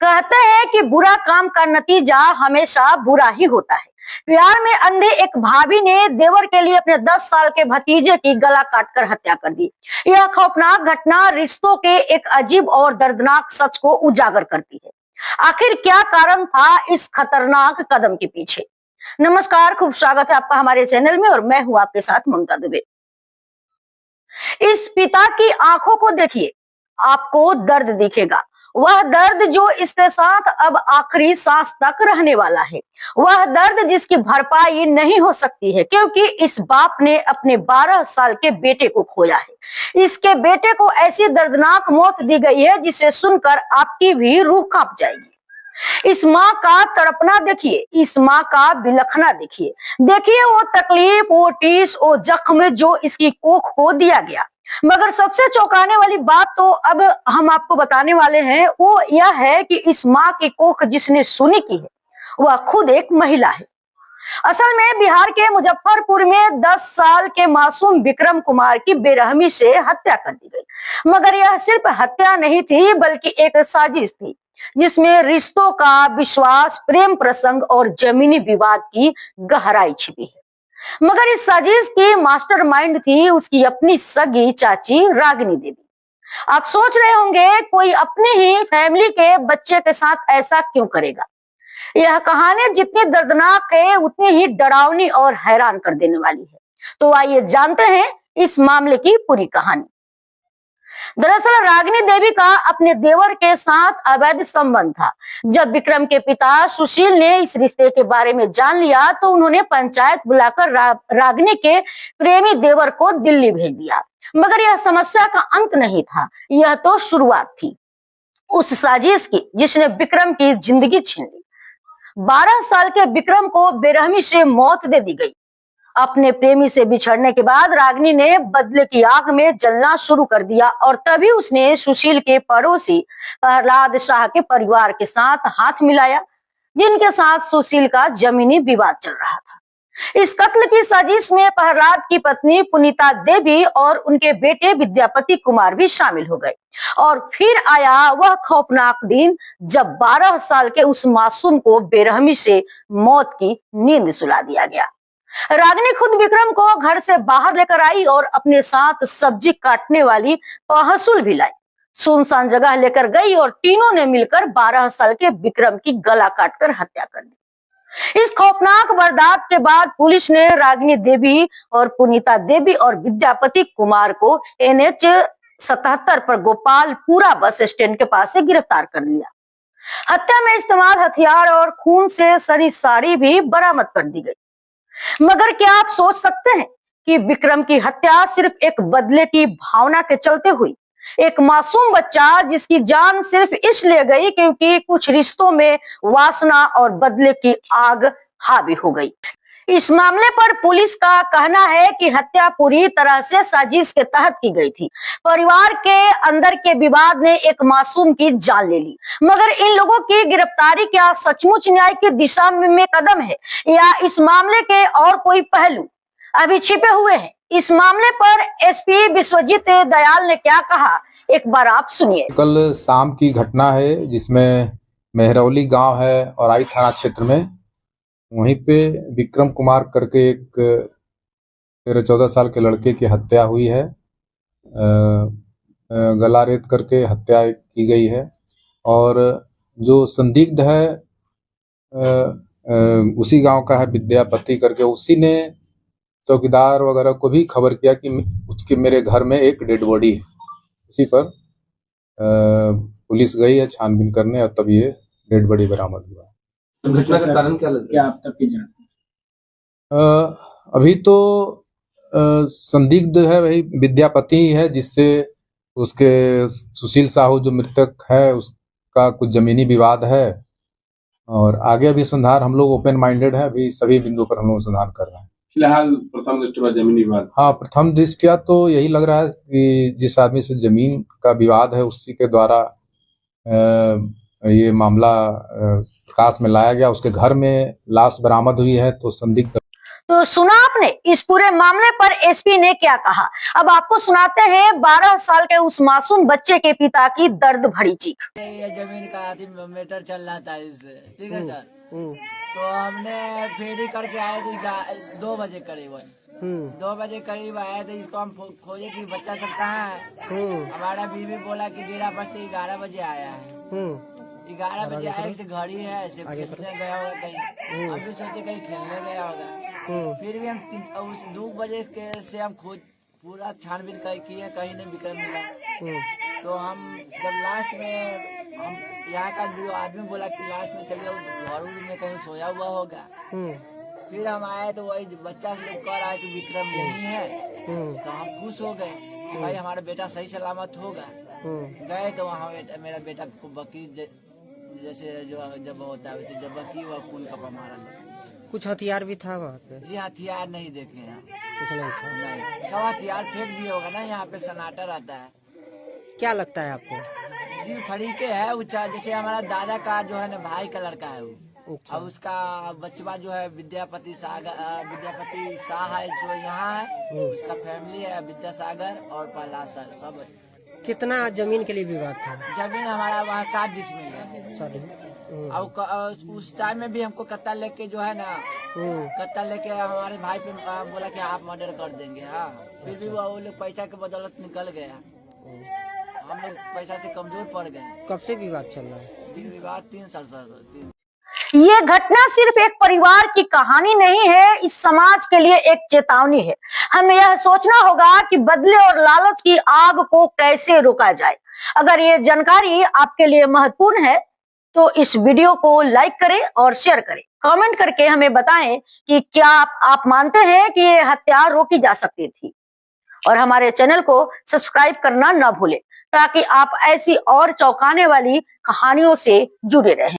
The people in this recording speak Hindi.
कहते हैं कि बुरा काम का नतीजा हमेशा बुरा ही होता है। प्यार में अंधे एक भाभी ने देवर के लिए अपने 10 साल के भतीजे की गला काटकर हत्या कर दी। यह खौफनाक घटना रिश्तों के एक अजीब और दर्दनाक सच को उजागर करती है। आखिर क्या कारण था इस खतरनाक कदम के पीछे? नमस्कार, खूब स्वागत है आपका हमारे चैनल में और मैं हूं आपके साथ ममता दुबे। इस पिता की आंखों को देखिए, आपको दर्द दिखेगा। वह दर्द जो इसके साथ अब आखिरी सांस तक रहने वाला है। वह दर्द जिसकी भरपाई नहीं हो सकती है, क्योंकि इस बाप ने अपने 12 साल के बेटे को खोया है। इसके बेटे को ऐसी दर्दनाक मौत दी गई है जिसे सुनकर आपकी भी रूह कांप जाएगी। इस माँ का तड़पना देखिए, इस माँ का बिलखना देखिए। देखिए वो तकलीफ, वो टीस, वो जख्म जो इसकी कोख को दिया गया। मगर सबसे चौंकाने वाली बात तो अब हम आपको बताने वाले हैं, वो यह है कि इस माँ की कोख जिसने सुनी की है वह खुद एक महिला है। असल में बिहार के मुजफ्फरपुर में 10 साल के मासूम विक्रम कुमार की बेरहमी से हत्या कर दी गई। मगर यह सिर्फ हत्या नहीं थी, बल्कि एक साजिश थी जिसमें रिश्तों का, विश्वास, प्रेम प्रसंग और जमीनी विवाद की गहराई छिपी है। मगर इस साजिश की मास्टरमाइंड थी उसकी अपनी सगी चाची रागिनी देवी। आप सोच रहे होंगे कोई अपनी ही फैमिली के बच्चे के साथ ऐसा क्यों करेगा? यह कहानी जितनी दर्दनाक है उतनी ही डरावनी और हैरान कर देने वाली है। तो आइए जानते हैं इस मामले की पूरी कहानी। दरअसल रागिनी देवी का अपने देवर के साथ अवैध संबंध था। जब विक्रम के पिता सुशील ने इस रिश्ते के बारे में जान लिया तो उन्होंने पंचायत बुलाकर रागिनी के प्रेमी देवर को दिल्ली भेज दिया। मगर यह समस्या का अंत नहीं था, यह तो शुरुआत थी उस साजिश की जिसने विक्रम की जिंदगी छीन ली। 12 साल के विक्रम को बेरहमी से मौत दे दी गई। अपने प्रेमी से बिछड़ने के बाद रागिनी ने बदले की आग में जलना शुरू कर दिया और तभी उसने सुशील के पड़ोसी प्रहलाद शाह के परिवार के साथ हाथ मिलाया, जिनके साथ सुशील का जमीनी विवाद चल रहा था। इस कत्ल की साजिश में प्रहलाद की पत्नी पुनीता देवी और उनके बेटे विद्यापति कुमार भी शामिल हो गए। और फिर आया वह खौफनाक दिन जब 12 साल के उस मासूम को बेरहमी से मौत की नींद सुला दिया गया। रागिनी खुद विक्रम को घर से बाहर लेकर आई और अपने साथ सब्जी काटने वाली पहसुल भी लाई। सुनसान जगह लेकर गई और तीनों ने मिलकर 12 साल के विक्रम की गला काटकर हत्या कर दी। इस खौफनाक वारदात के बाद पुलिस ने रागिनी देवी और पुनीता देवी और विद्यापति कुमार को NH 77 पर गोपालपुरा बस स्टैंड के पास से गिरफ्तार कर लिया। हत्या में इस्तेमाल हथियार और खून से सनी साड़ी भी बरामद कर दी गई। मगर क्या आप सोच सकते हैं कि विक्रम की हत्या सिर्फ एक बदले की भावना के चलते हुई? एक मासूम बच्चा जिसकी जान सिर्फ इसलिए गई क्योंकि कुछ रिश्तों में वासना और बदले की आग हावी हो गई। इस मामले पर पुलिस का कहना है कि हत्या पूरी तरह से साजिश के तहत की गई थी। परिवार के अंदर के विवाद ने एक मासूम की जान ले ली। मगर इन लोगों की गिरफ्तारी क्या सचमुच न्याय की दिशा में कदम है, या इस मामले के और कोई पहलू अभी छिपे हुए हैं? इस मामले पर SP विश्वजीत दयाल ने क्या कहा, एक बार आप सुनिए। कल शाम की घटना है जिसमें मेहरौली गांव है और आई थाना क्षेत्र में, वहीं पे विक्रम कुमार करके एक 13-14 साल के लड़के की हत्या हुई है। गला रेत करके हत्या की गई है और जो संदिग्ध है उसी गांव का है, विद्यापति करके। उसी ने चौकीदार वगैरह को भी खबर किया कि उसके मेरे घर में एक डेड बॉडी है। उसी पर पुलिस गई है छानबीन करने और तब ये डेड बॉडी बरामद हुआ। घटना का कारण क्या आप तक की जान? अभी तो संदिग्ध है वही विद्यापति है, जिससे उसके सुशील साहू जो मृतक है उसका कुछ जमीनी विवाद है। और आगे अभी संधान हम लोग ओपन माइंडेड है, अभी सभी बिंदु पर हम लोग संधान कर रहे हैं। फिलहाल प्रथम दृष्टया जमीनी विवाद, हाँ प्रथम दृष्टया तो यही लग रहा है कि जिस आदमी से जमीन का विवाद है उसी के द्वारा ये मामला प्रकाश में लाया गया। उसके घर में लाश बरामद हुई है तो संदिग्ध तो सुना आपने इस पूरे मामले पर एसपी ने क्या कहा। अब आपको सुनाते हैं 12 साल के उस मासूम बच्चे के पिता की दर्द भरी चीख। ये जमीन का मैटर चल रहा था इससे, ठीक है सर। तो हमने फेरी करके आए थे 2 बजे करीब 2 बजे करीब आए थे। इसको हम खोजे कि बच्चा सब कहाँ है। हमारा बीवी बोला कि डेरा पर से 11 बजे आया है। 11 बजे आए से घड़ी है, ऐसे खेलने गया होगा कहीं। हम भी सोचे कहीं खेलने गया होगा। फिर भी हम उस 2 बजे के से हम खोज पूरा छानबीन किए, कहीं नहीं विक्रम मिला। तो हम जब लास्ट में हम यहाँ का जो आदमी बोला कि लास्ट में चलिए घर में कहीं सोया हुआ होगा। फिर हम आए तो वही बच्चा लोग कह रहा है कि विक्रम यही है। तो हम खुश हो गए कि भाई हमारा बेटा सही सलामत होगा। गए तो वहाँ मेरा बेटा को बकरी जैसे जो जब होता है वैसे जब बकरी हुआ खून का मारा। कुछ हथियार भी था वहाँ पे? जी हथियार नहीं देखे हैं, कुछ नहीं था। नहीं, सब हथियार फेंक दिए होगा ना, यहाँ पे सन्नाटा रहता है। क्या लगता है आपको? जी फरीके है ऊंचा, जैसे हमारा दादा का जो है ना भाई का लड़का है वो। अच्छा। अब उसका बचवा जो है विद्यापति शाह है जो यहाँ है, उसका फैमिली है विद्यासागर और प्रहलाद सर सब है। कितना जमीन के लिए विवाद था? जमीन हमारा वहाँ 7 डिसमिल है। और उस टाइम में भी हमको कत्ता लेके जो है ना, कत्ता लेके हमारे भाई पे बोला कि आप मर्डर कर देंगे। हाँ, फिर भी वो लोग पैसा के बदौलत निकल गया। हम लोग पैसा से कमजोर पड़ गए। कब से विवाद चल रहा है? विवाद 3 साल से। ये घटना सिर्फ एक परिवार की कहानी नहीं है, इस समाज के लिए एक चेतावनी है। हमें यह सोचना होगा कि बदले और लालच की आग को कैसे रोका जाए। अगर ये जानकारी आपके लिए महत्वपूर्ण है तो इस वीडियो को लाइक करें और शेयर करें। कमेंट करके हमें बताएं कि क्या आप मानते हैं कि ये हत्या रोकी जा सकती थी। और हमारे चैनल को सब्सक्राइब करना न भूलें ताकि आप ऐसी और चौंकाने वाली कहानियों से जुड़े रहें।